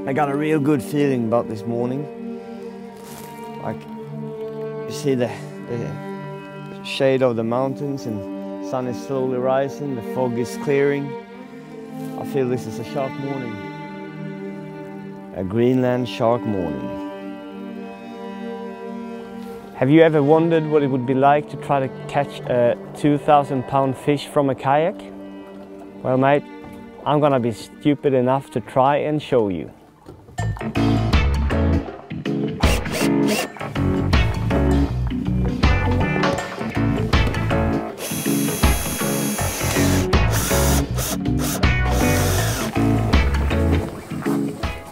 I got a real good feeling about this morning. Like, you see the shade of the mountains and the sun is slowly rising, the fog is clearing. I feel this is a shark morning. A Greenland shark morning. Have you ever wondered what it would be like to try to catch a 2,000-pound fish from a kayak? Well, mate, I'm gonna be stupid enough to try and show you.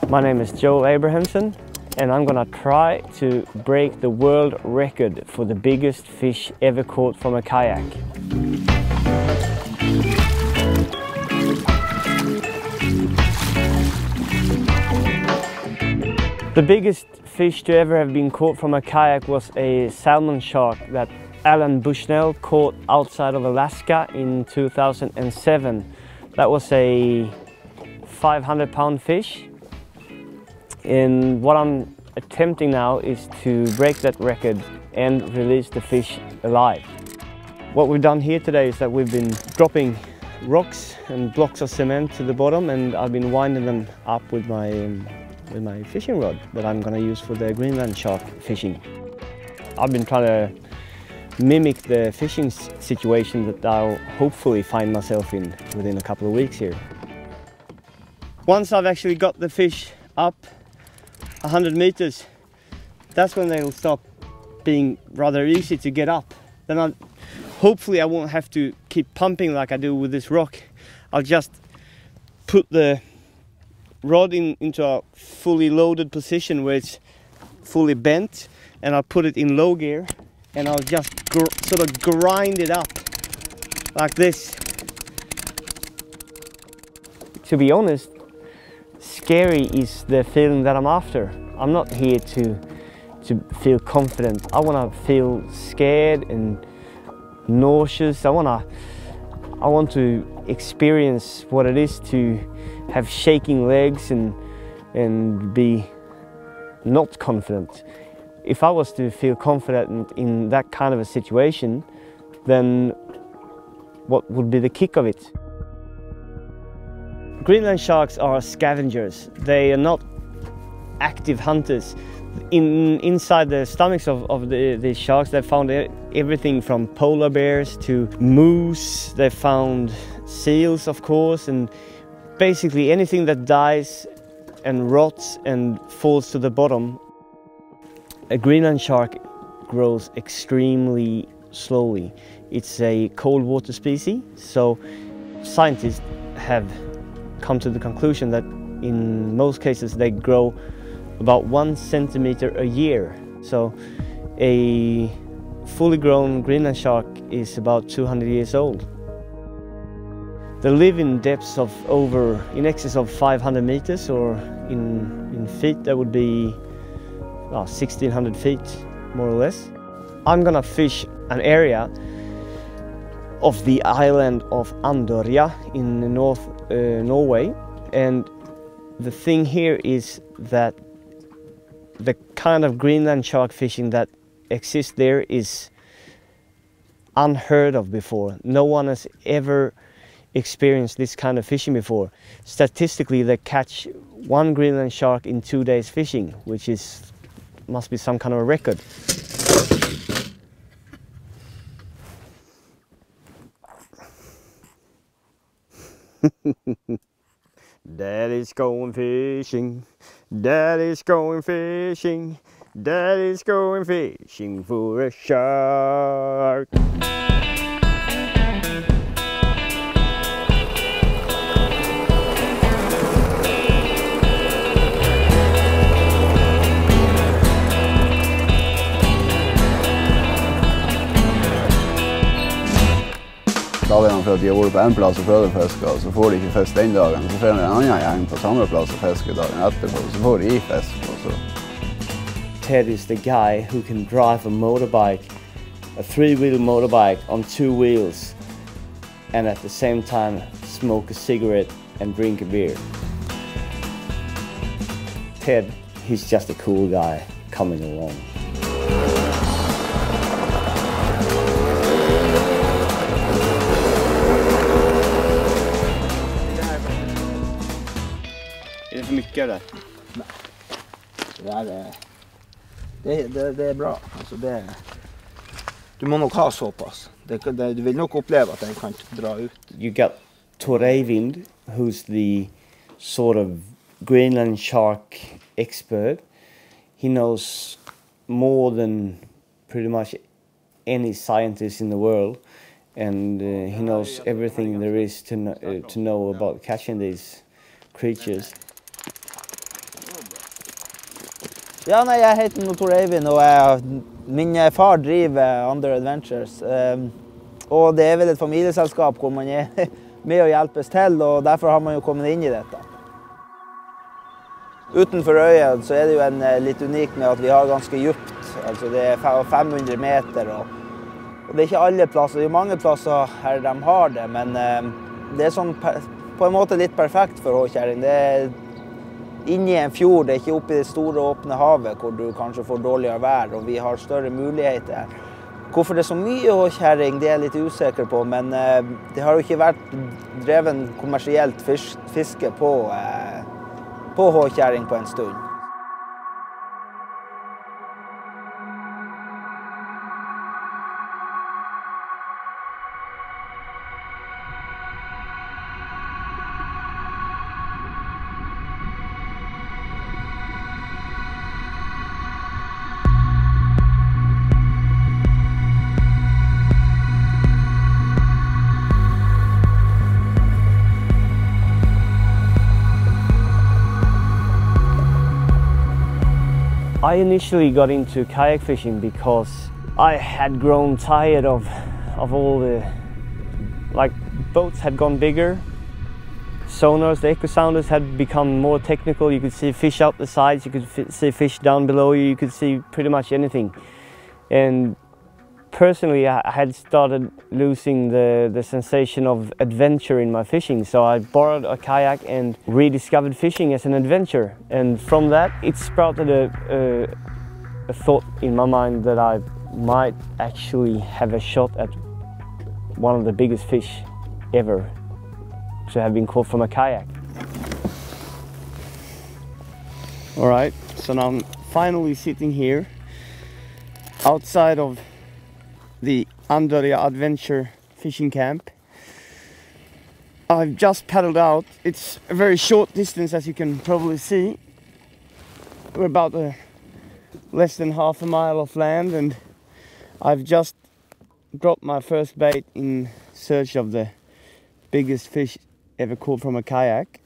My name is Joel Abrahamson, and I'm gonna try to break the world record for the biggest fish ever caught from a kayak. The biggest fish to ever have been caught from a kayak was a salmon shark that Alan Bushnell caught outside of Alaska in 2007. That was a 500-pound fish. And what I'm attempting now is to break that record and release the fish alive. What we've done here today is that we've been dropping rocks and blocks of cement to the bottom, and I've been winding them up with my fishing rod that I'm going to use for the Greenland shark fishing. I've been trying to mimic the fishing situation that I'll hopefully find myself in within a couple of weeks here. Once I've actually got the fish up 100 meters, that's when they'll stop being rather easy to get up. Then hopefully I won't have to keep pumping like I do with this rock. I'll just put the rod into a fully loaded position where it's fully bent, and I'll put it in low gear, and I'll just sort of grind it up like this. To be honest, scary is the feeling that I'm after. I'm not here to feel confident. I want to feel scared and nauseous. I want to experience what it is to have shaking legs and be not confident. If I was to feel confident in that kind of a situation, then what would be the kick of it? Greenland sharks are scavengers. They are not active hunters. Inside the stomachs of the sharks, they found everything from polar bears to moose. They found seals, of course, and basically anything that dies and rots and falls to the bottom. A Greenland shark grows extremely slowly. It's a cold water species, so scientists have come to the conclusion that in most cases they grow about 1 centimeter a year. So a fully grown Greenland shark is about 200 years old. They live in depths of in excess of 500 meters, or in feet that would be 1,600 feet more or less. I'm gonna fish an area of the island of Andorra in North Norway, and the thing here is that the kind of Greenland shark fishing that exists there is unheard of before. No one has ever experienced this kind of fishing before. Statistically, they catch 1 Greenland shark in 2 days fishing, which must be some kind of a record. Daddy's going fishing, Daddy's going fishing, Daddy's going fishing for a shark. Dagen for at de har vært på en plass og prøvd å fiske, og så får de ikke fisk den dagen. Så får de en annen gjeng på samme plass og fiske dagen etterpå, så får de fisk. Ted is the guy who can drive a motorbike, a 3-wheel motorbike on 2 wheels, and at the same time smoke a cigarette and drink a beer. Ted, he's just a cool guy coming along. Är det för mycket av det? Nej. Det är bra. Alltså du må nog ha så pass. Du vill nog uppleva att den kan dra ut. You got Tor Eivind, who's the sort of Greenland shark expert. He knows more than pretty much any scientist in the world, and he knows everything there is to know about catching these creatures. Ja, nei, jeg heter Tor Eivind, og min far driver Under Adventures. Og det er vel et familieselskap hvor man er med og hjelpes til, og derfor har man jo kommet inn i dette. Utenfor øya så er det jo litt unikt med at vi har ganske djupt, altså det er 500 meter, og det er ikke alle plasser, det er mange plasser her de har det, men det er sånn på en måte litt perfekt for håkjerring. Det er inni en fjord, det er ikke oppe i det store åpne havet hvor du kanskje får dårligere vær, og vi har større muligheter. Hvorfor det er så mye håkjerring, det er jeg litt usikker på, men det har jo ikke vært dreven kommersielt fiske på håkjerring på en stund. I initially got into kayak fishing because I had grown tired of all the, like, boats had gone bigger, sonars, the echo sounders had become more technical. You could see fish out the sides, you could see fish down below you could see pretty much anything. And personally I had started losing the sensation of adventure in my fishing, so I borrowed a kayak and rediscovered fishing as an adventure, and from that it sprouted a thought in my mind that I might actually have a shot at one of the biggest fish ever to have been caught from a kayak. Alright, so now I'm finally sitting here outside of the Under Adventure fishing camp. I've just paddled out. It's a very short distance, as you can probably see. We're about less than half a mile of land, and I've just dropped my first bait in search of the biggest fish ever caught from a kayak.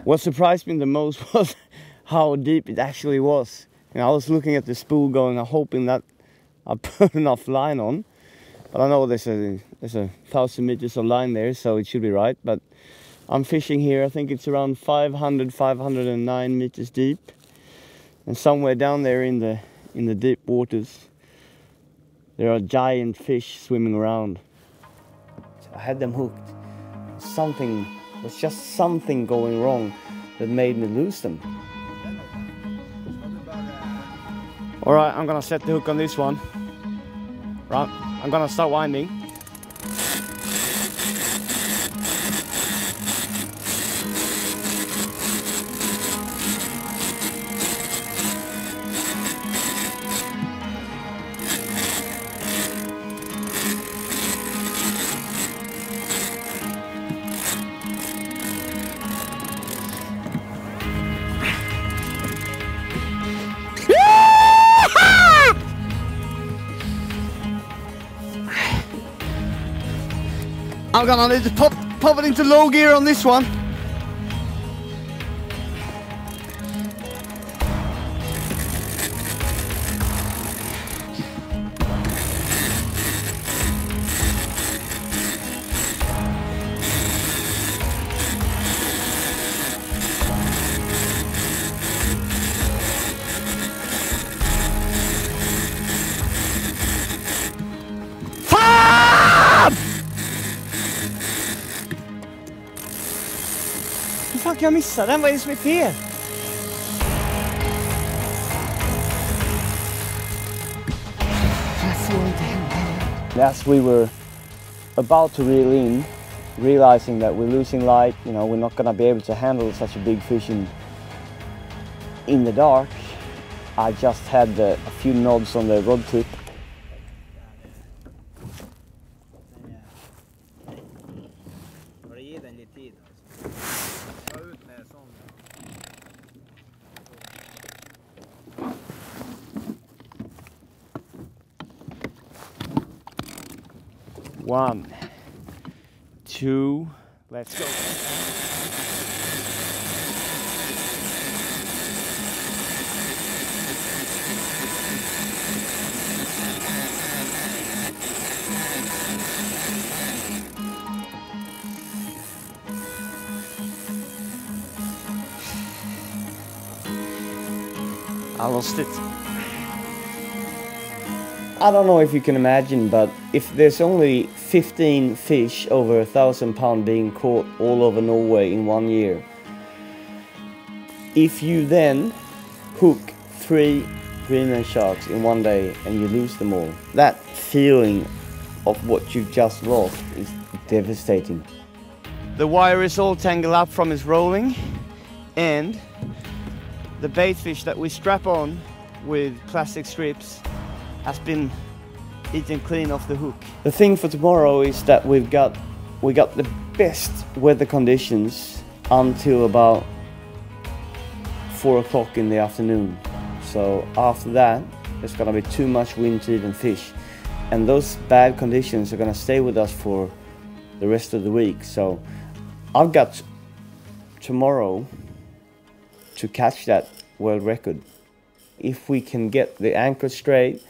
What surprised me the most was how deep it actually was. And I was looking at the spool going, hoping that I put enough line on, but I know there's a 1,000 meters of line there, so it should be right. But I'm fishing here, I think it's around 509 meters deep, and somewhere down there in the deep waters there are giant fish swimming around. So I had them hooked. Something was just something going wrong that made me lose them. Alright, I'm gonna set the hook on this one. Right, I'm gonna start winding. I'm gonna need to pop it into low gear on this one. Fuck, jag missade den, vad är det som är fel? as we were about to reel in, realizing that we're losing light, you know, we're not gonna be able to handle such a big fish in the dark, I just had a few nods on the rod tip. One, two, let's go. I lost it. I don't know if you can imagine, but if there's only 15 fish over 1,000 pounds being caught all over Norway in 1 year, if you then hook 3 Greenland sharks in 1 day and you lose them all, that feeling of what you've just lost is devastating. The wire is all tangled up from its rolling, and the bait fish that we strap on with plastic strips has been eaten clean off the hook. The thing for tomorrow is that we got the best weather conditions until about 4 o'clock in the afternoon. So after that, there's gonna be too much wind to even fish. And those bad conditions are gonna stay with us for the rest of the week. So I've got tomorrow to catch that world record. If we can get the anchor straight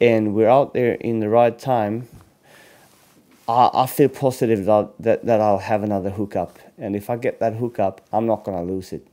and we're out there in the right time, I feel positive that I'll have another hookup. And if I get that hookup, I'm not gonna lose it.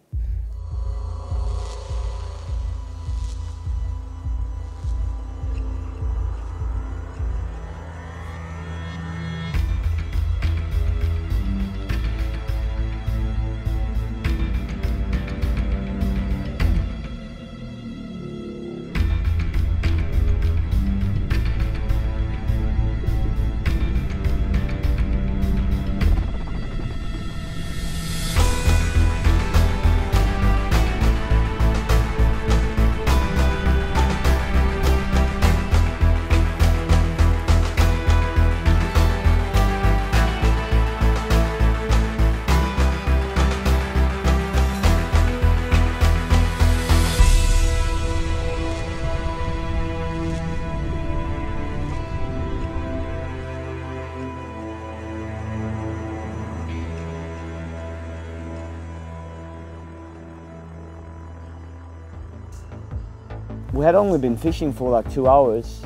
We had only been fishing for like 2 hours,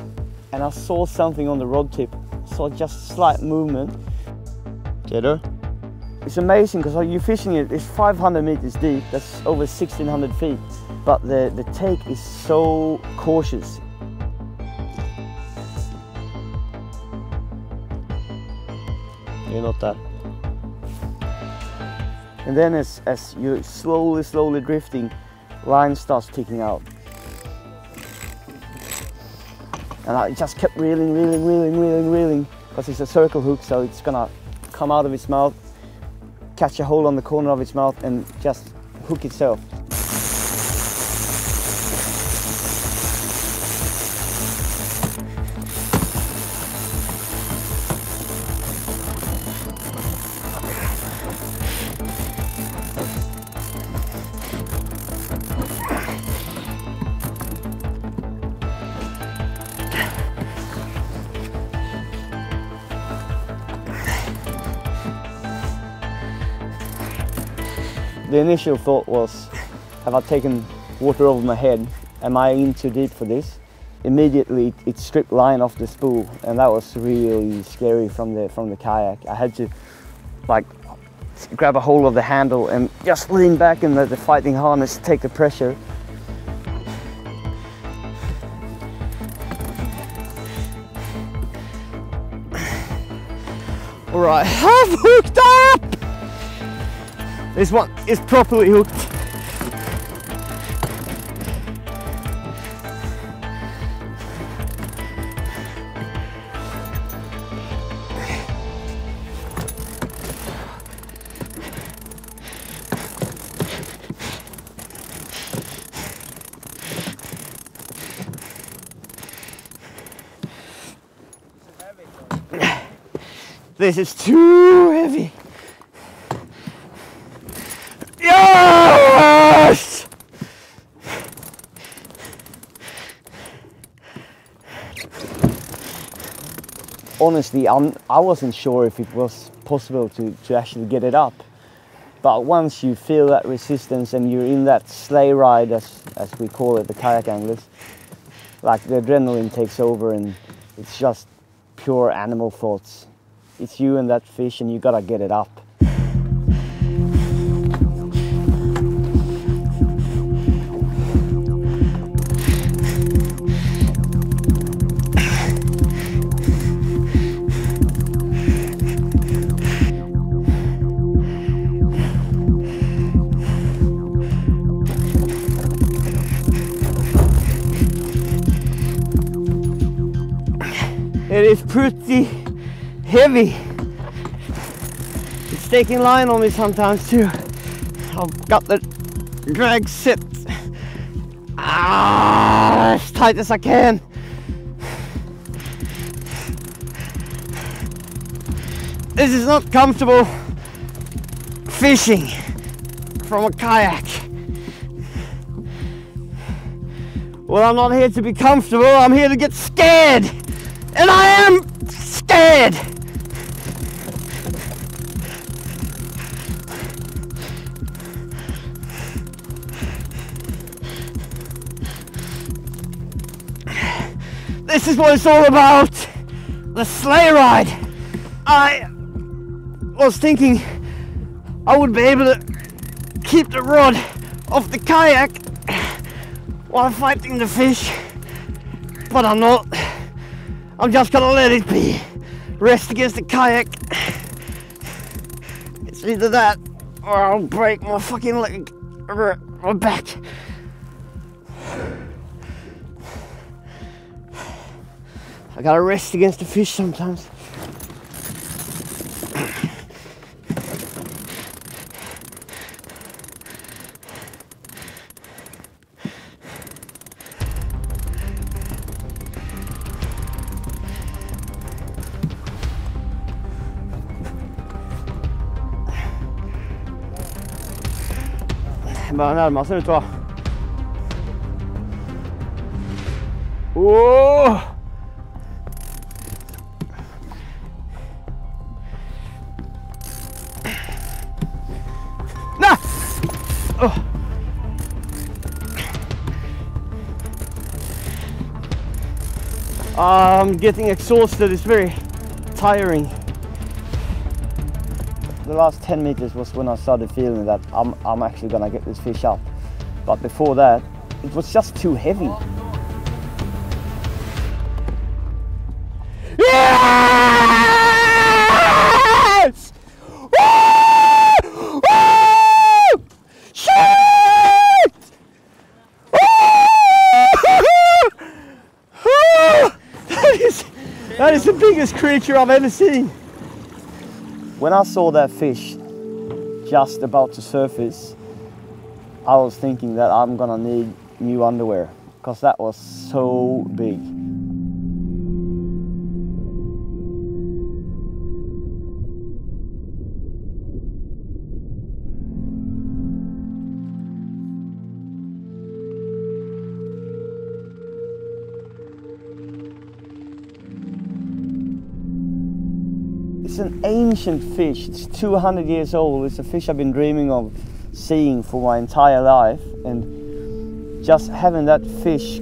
and I saw something on the rod tip. Saw just slight movement. Get her? It's amazing because you're fishing it. It's 500 meters deep. That's over 1,600 feet. But the take is so cautious. You're not that. And then as you're slowly drifting, line starts ticking out. And I just kept reeling, because it's a circle hook, so it's gonna come out of its mouth, catch a hold on the corner of its mouth, and just hook itself. The initial thought was, have I taken water over my head? Am I in too deep for this? Immediately it stripped line off the spool, and that was really scary from the kayak. I had to like grab a hold of the handle and just lean back and let the fighting harness take the pressure. All right, I've hooked up! This one is properly hooked. This is too heavy. Yes! Honestly, I wasn't sure if it was possible to actually get it up. But once you feel that resistance and you're in that sleigh ride, as we call it, the kayak anglers, like the adrenaline takes over and it's just pure animal thoughts. It's you and that fish and you gotta get it up. It is pretty heavy. It's taking line on me sometimes too. I've got the drag set as tight as I can. This is not comfortable fishing from a kayak. Well, I'm not here to be comfortable, I'm here to get scared. And I am scared. This is what it's all about. The sleigh ride. I was thinking I would be able to keep the rod off the kayak while fighting the fish, but I'm not. I'm just gonna let it be. Rest against the kayak. It's either that or I'll break my fucking leg or my back. I gotta rest against the fish sometimes. Börjar närma sig nu, tror jag. Åh! Nej! Oh. I'm getting exhausted. It's very tiring. The last 10 meters was when I started feeling that I'm actually gonna get this fish up. But before that, it was just too heavy. Yes! Woo! Woo! Shit! Woo! That is the biggest creature I've ever seen. When I saw that fish just about to surface, I was thinking that I'm gonna need new underwear because that was so big. It's an ancient fish, it's 200 years old. It's a fish I've been dreaming of seeing for my entire life, and just having that fish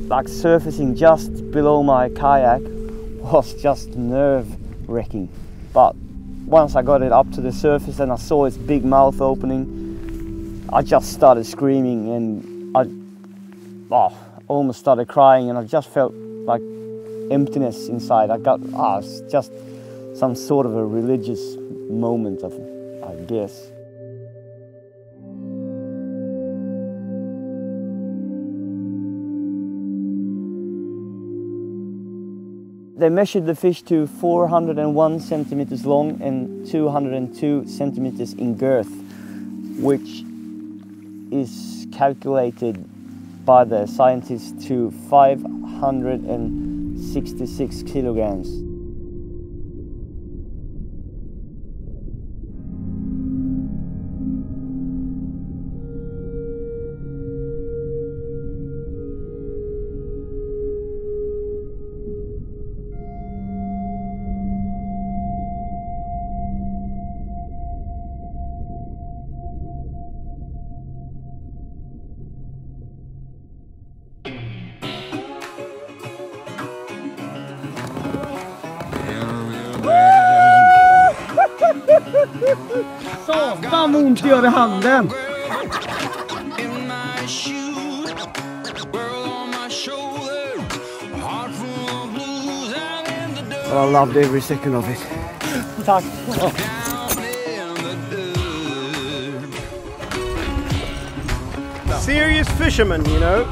like surfacing just below my kayak was just nerve-wracking. But once I got it up to the surface and I saw its big mouth opening, I just started screaming and I almost started crying, and I just felt like emptiness inside. It's just some sort of a religious moment, I guess. They measured the fish to 401 centimeters long and 202 centimeters in girth, which is calculated by the scientists to 566 kilograms. Fan vad ont det gör i handen. I loved every second of it. Tack. Serious fisherman, you know.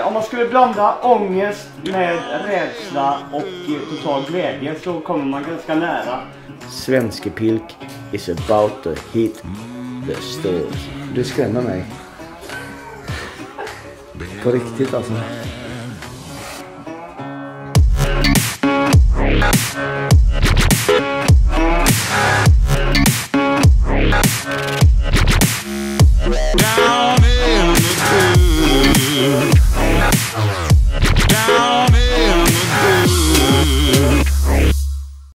Om man skulle blanda ångest med rädsla och total glädje så kommer man ganska nära. Svenske Pilk is about to hit the stores. Du skrämmer mig. På riktigt alltså.